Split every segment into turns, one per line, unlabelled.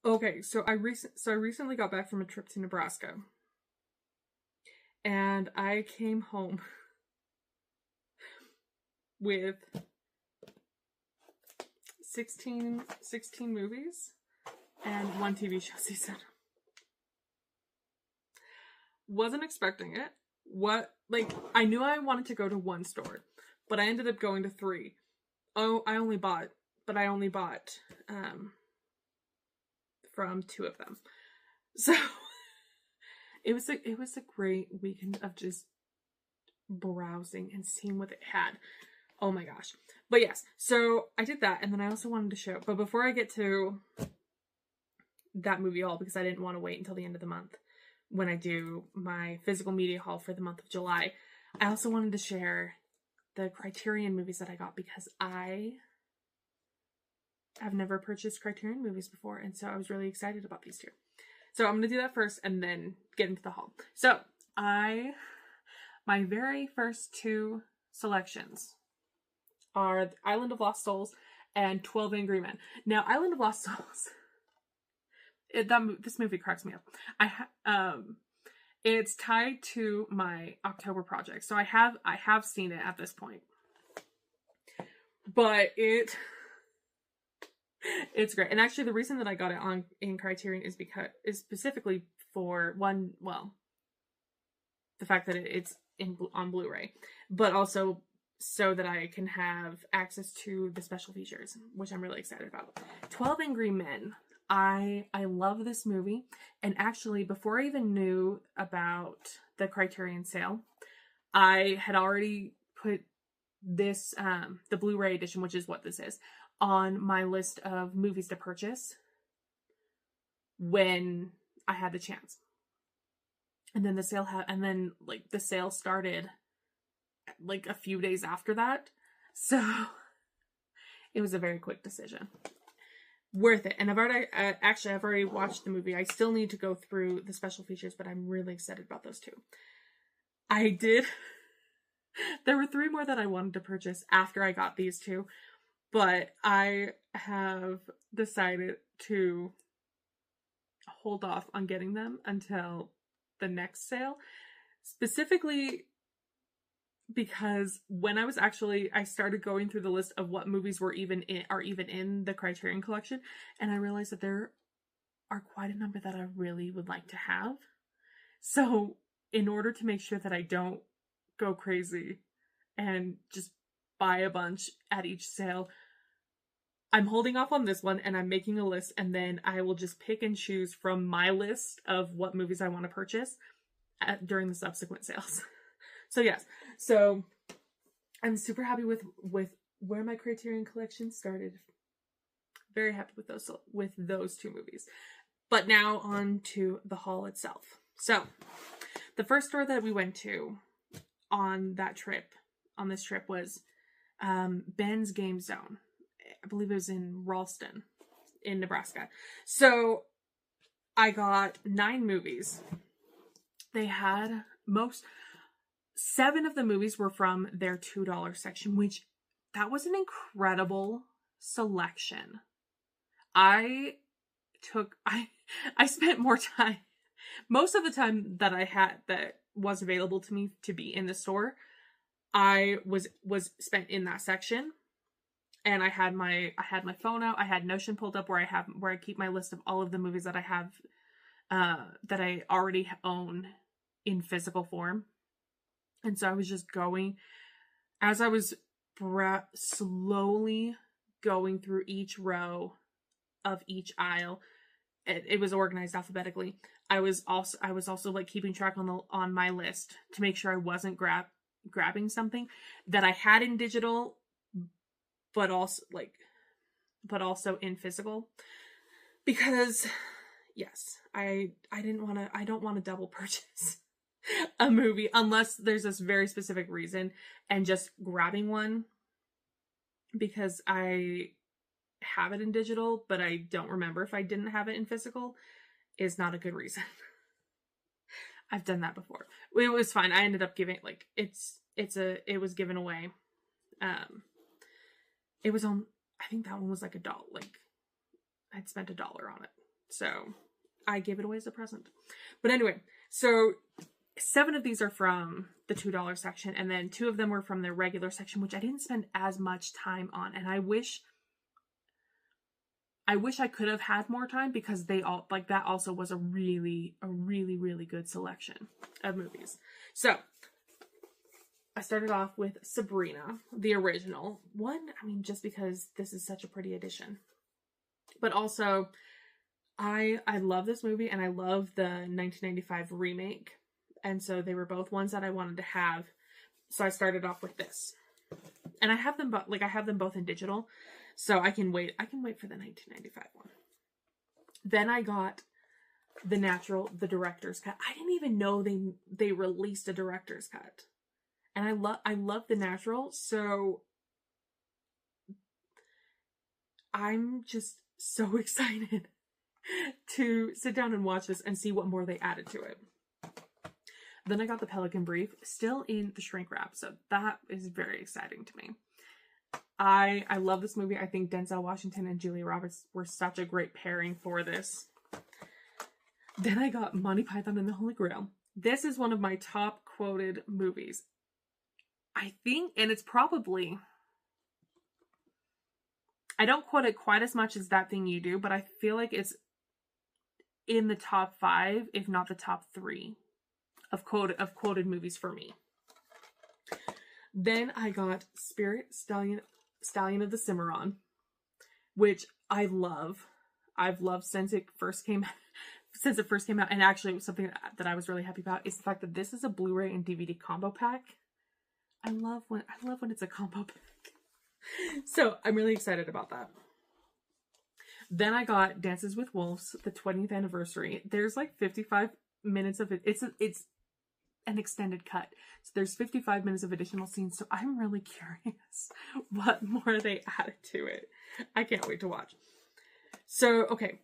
Okay, so I recently got back from a trip to Nebraska. And I came home with 16 movies and one TV show season. Wasn't expecting it. I knew I wanted to go to one store, but I ended up going to 3. I only bought from 2 of them. So it was a great weekend of just browsing and seeing what it had. Oh my gosh. But yes, so I did that, and then I also wanted to show, but before I get to that movie haul, because I didn't want to wait until the end of the month when I do my physical media haul for the month of July, I also wanted to share the Criterion movies that I got, because I have never purchased Criterion movies before, and so I was really excited about these 2. So I'm going to do that first and then get into the haul. So my very first 2 selections are Island of Lost Souls and 12 Angry Men. Now, Island of Lost Souls, this movie cracks me up. It's tied to my October project, so I have seen it at this point, but it's great. And actually, the reason that I got it in Criterion is specifically for the fact that it's on Blu-ray, but also so that I can have access to the special features, which I'm really excited about. 12 Angry Men. I love this movie, and actually, before I even knew about the Criterion sale, I had already put this, the Blu-ray edition, which is what this is, on my list of movies to purchase when I had the chance. And then the sale started like a few days after that. So it was a very quick decision. Worth it. And I've already watched the movie. I still need to go through the special features, but I'm really excited about those 2. There were 3 more that I wanted to purchase after I got these 2, but I have decided to hold off on getting them until the next sale, specifically because when I started going through the list of what movies are even in the Criterion Collection, and I realized that there are quite a number that I really would like to have. So in order to make sure that I don't go crazy and just buy a bunch at each sale, I'm holding off on this one, and I'm making a list, and then I will just pick and choose from my list of what movies I want to purchase during the subsequent sales. So yes, so I'm super happy with where my Criterion Collection started. Very happy with those 2 movies. But now on to the haul itself. So the first store that we went to on this trip was Ben's Game Zone. I believe it was in Ralston, in Nebraska. So I got 9 movies. They had 7 of the movies were from their $2 section, which that was an incredible selection. I spent more time, most of the time that I had that was available to me to be in the store, I was spent in that section. And I had my phone out. I had Notion pulled up where I keep my list of all of the movies that I have that I already own in physical form. And so I was just going, as I was slowly going through each row of each aisle. It was organized alphabetically. I was also like keeping track on my list to make sure I wasn't grabbing something that I had in digital, but also in physical, because yes, I don't want to double purchase a movie unless there's this very specific reason, and just grabbing one because I have it in digital but I don't remember if I didn't have it in physical is not a good reason. I've done that before. It was fine. I ended up giving, like, it was given away. It was on, I think that one was like $1. Like, I'd spent $1 on it. So I gave it away as a present. But anyway, so 7 of these are from the $2 section, and then 2 of them were from their regular section, which I didn't spend as much time on. And I wish I could have had more time, because they all, like, that also was a really good selection of movies. So I started off with Sabrina, the original one. I mean, just because this is such a pretty edition. But also, I love this movie, and I love the 1995 remake. And so they were both ones that I wanted to have. So I started off with this. And I have them both, like, I have them both in digital. So I can wait for the 1995 one. Then I got the director's cut. I didn't even know they released a director's cut. And I love the natural, so I'm just so excited to sit down and watch this and see what more they added to it. Then I got the Pelican Brief, still in the shrink wrap, so that is very exciting to me. I love this movie. I think Denzel Washington and Julia Roberts were such a great pairing for this. Then I got Monty Python and the Holy Grail. This is one of my top quoted movies. I think, and it's probably, I don't quote it quite as much as That Thing You Do, but I feel like it's in the top 5, if not the top 3 of quoted movies for me. Then I got Spirit Stallion of the Cimarron, which I love. I've loved since it first came out. And actually, it was something that I was really happy about is the fact that this is a Blu-ray and DVD combo pack. I love when it's a combo pack. So I'm really excited about that. Then I got Dances with Wolves, the 20th anniversary. There's like 55 minutes of it. It's an extended cut. So there's 55 minutes of additional scenes. So I'm really curious what more they added to it. I can't wait to watch. So, okay.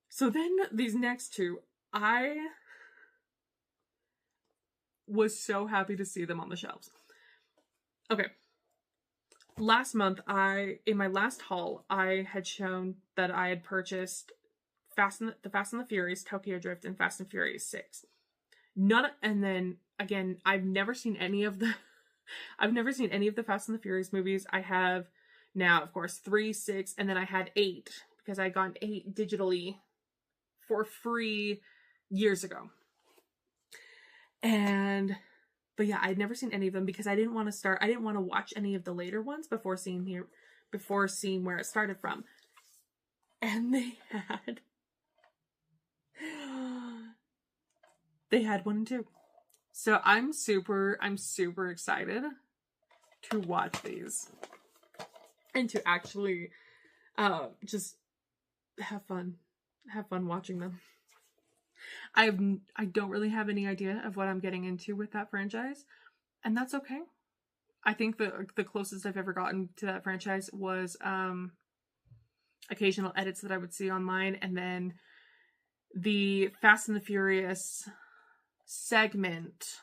So then these next 2, I was so happy to see them on the shelves. Okay. Last month, in my last haul, I had shown that I had purchased the Fast and the Furious, Tokyo Drift, and Fast and Furious 6. And then again, I've never seen any of the Fast and the Furious movies. I have now, of course, 3, 6, and then I had 8 because I got 8 digitally for free years ago. But yeah, I'd never seen any of them because I didn't want to watch any of the later ones before seeing where it started from. And they had 1 and 2. So I'm super excited to watch these and to actually just have fun watching them. I don't really have any idea of what I'm getting into with that franchise, and that's okay. I think the closest I've ever gotten to that franchise was occasional edits that I would see online, and then the Fast and the Furious segment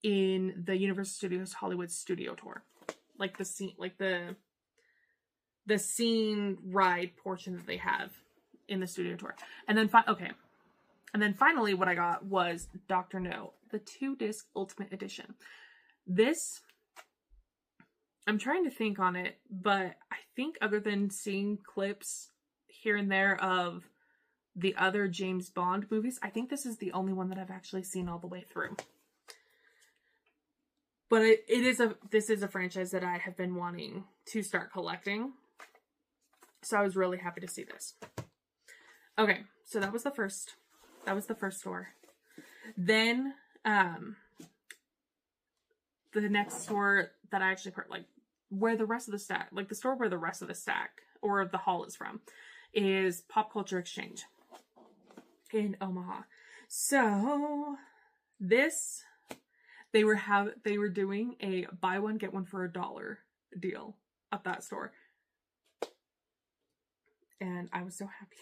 in the Universal Studios Hollywood Studio Tour, like the scene ride portion that they have in the studio tour. And then finally what I got was Dr. No, the 2-disc Ultimate Edition. This, I'm trying to think on it, but I think other than seeing clips here and there of the other James Bond movies, I think this is the only one that I've actually seen all the way through. But this is a franchise that I have been wanting to start collecting. So I was really happy to see this. Okay, so that was the first store. Then the next store that I actually where the rest of the stack, like the store where the rest of the stack or the haul is from, is Pop Culture Exchange in Omaha. So this, they were doing a buy one get one for $1 deal at that store, and I was so happy.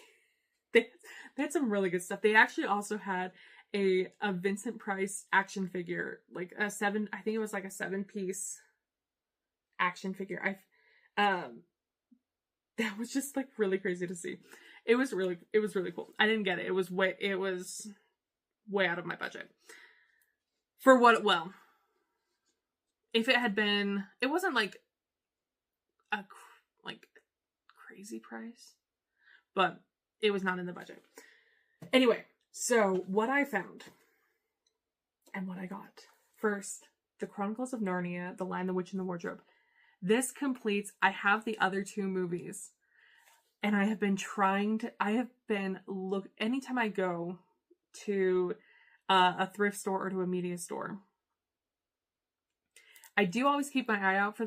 They had some really good stuff. They actually also had a Vincent Price action figure, like I think it was like a 7-piece action figure. that was just like really crazy to see. It was really cool. I didn't get it. It was way out of my budget. For what, well, if it had been, it wasn't like a crazy price, but it was not in the budget. Anyway, so what I found and what I got. First, The Chronicles of Narnia, The Lion, the Witch, and the Wardrobe. This completes, I have the other two movies, and I have been anytime I go to a thrift store or to a media store, I do always keep my eye out for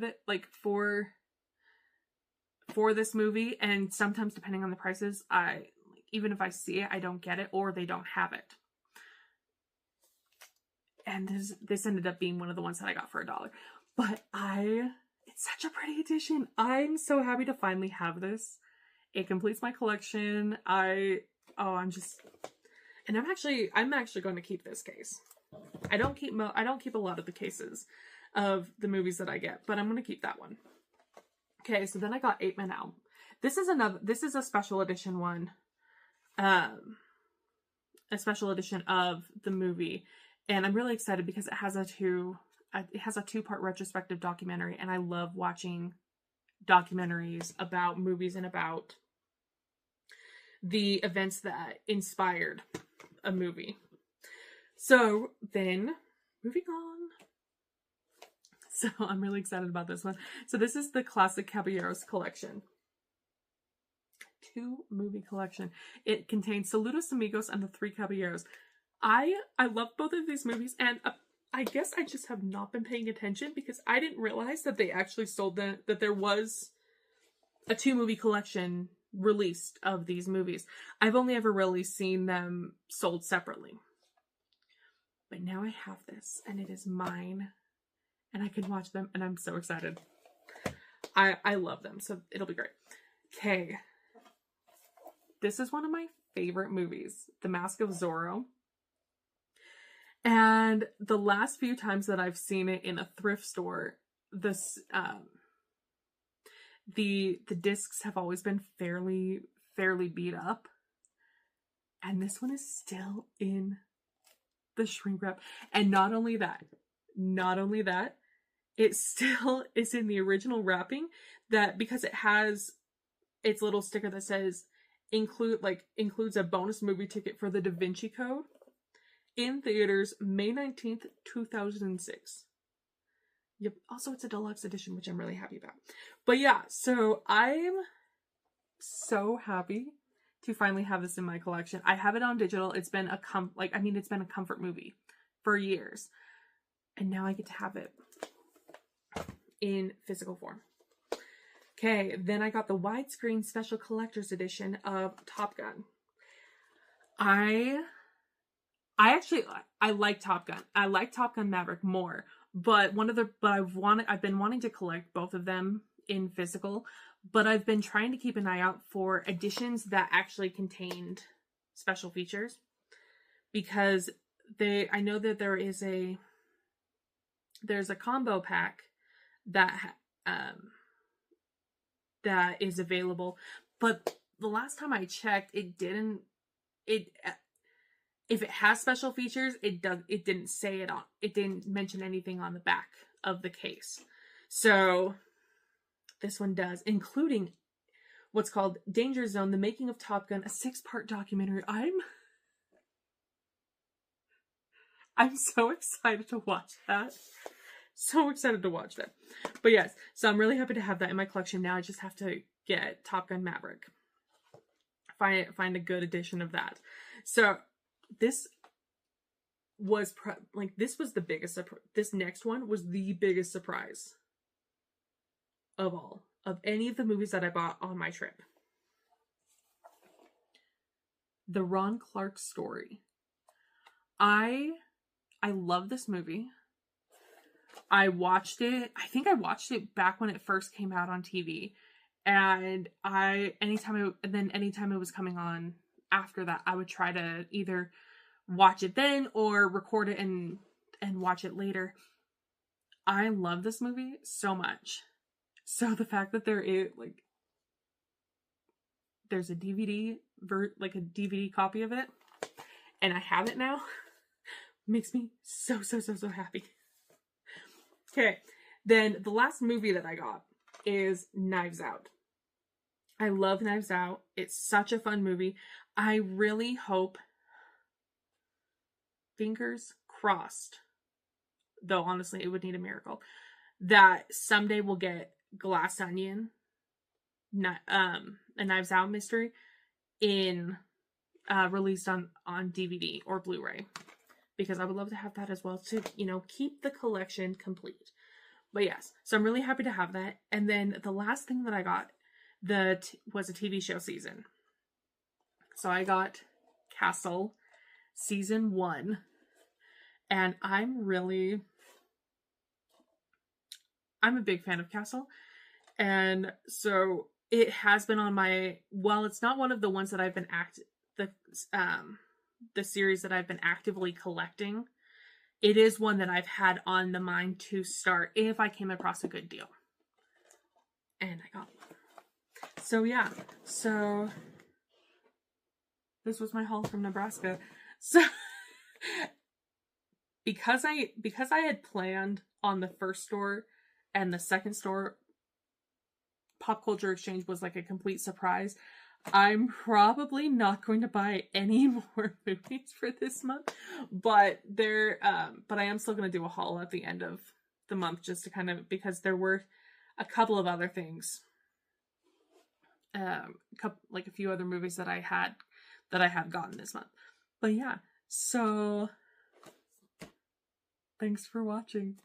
this movie, and sometimes depending on the prices, even if I see it, I don't get it or they don't have it. And this ended up being one of the ones that I got for $1. But it's such a pretty edition. I'm so happy to finally have this. It completes my collection. I'm actually going to keep this case. I don't keep a lot of the cases of the movies that I get, but I'm going to keep that one. Okay, so then I got 8 Men Out. This is a special edition one. A special edition of the movie, and I'm really excited because it has a two-part retrospective documentary, and I love watching documentaries about movies and about the events that inspired a movie. So then, moving on. So I'm really excited about this one. So this is the Classic Caballeros collection. 2-movie collection. It contains Saludos Amigos and The Three Caballeros. I love both of these movies, and I guess I just have not been paying attention because I didn't realize that they actually sold that there was a 2-movie collection released of these movies. I've only ever really seen them sold separately. But now I have this, and it is mine, and I can watch them, and I'm so excited. I love them, so it'll be great. Okay. This is one of my favorite movies, The Mask of Zorro. And the last few times that I've seen it in a thrift store, the discs have always been fairly beat up. And this one is still in the shrink wrap. And not only that, it still is in the original wrapping, that because it has its little sticker that says includes a bonus movie ticket for the Da Vinci Code in theaters May 19th, 2006. Yep. Also, it's a deluxe edition, which I'm really happy about. But yeah, so I'm so happy to finally have this in my collection. I have it on digital. It's been it's been a comfort movie for years. And now I get to have it in physical form. Okay, then I got the widescreen special collector's edition of Top Gun. I like Top Gun. I like Top Gun Maverick more, but I've been wanting to collect both of them in physical, but I've been trying to keep an eye out for editions that actually contained special features, because I know that there's a combo pack that is available, but the last time I checked, if it has special features, it didn't say it on, it didn't mention anything on the back of the case. So this one does, including what's called Danger Zone, the Making of Top Gun, a 6-part documentary. I'm so excited to watch that. So excited to watch that. But yes, so I'm really happy to have that in my collection. Now I just have to get Top Gun Maverick. Find a good edition of that. So this was the biggest. This next one was the biggest surprise of any of the movies that I bought on my trip. The Ron Clark Story. I love this movie. I watched it. I think I watched it back when it first came out on TV, and anytime it was coming on after that, I would try to either watch it then or record it and watch it later. I love this movie so much. So the fact that there is there's a DVD, like a DVD copy of it, and I have it now. Makes me so happy. Okay, then the last movie that I got is Knives Out. I love Knives Out. It's such a fun movie. I really hope, fingers crossed, though honestly it would need a miracle, that someday we'll get Glass Onion, a Knives Out mystery, in released on DVD or Blu-ray, because I would love to have that as well to, you know, keep the collection complete. But yes, so I'm really happy to have that. And then the last thing that I got was a TV show season. So I got Castle season 1, and I'm a big fan of Castle, and so it has been on my, well, it's not one of the ones that I've been the series that I've been actively collecting. It is one that I've had on the mind to start if I came across a good deal. And I got one. So yeah, so this was my haul from Nebraska. So because I had planned on the first store and the second store, Pop Culture Exchange was like a complete surprise. I'm probably not going to buy any more movies for this month, but but I am still going to do a haul at the end of the month, just to kind of, because there were a couple of other things, like a few other movies that I have gotten this month. But yeah, so thanks for watching.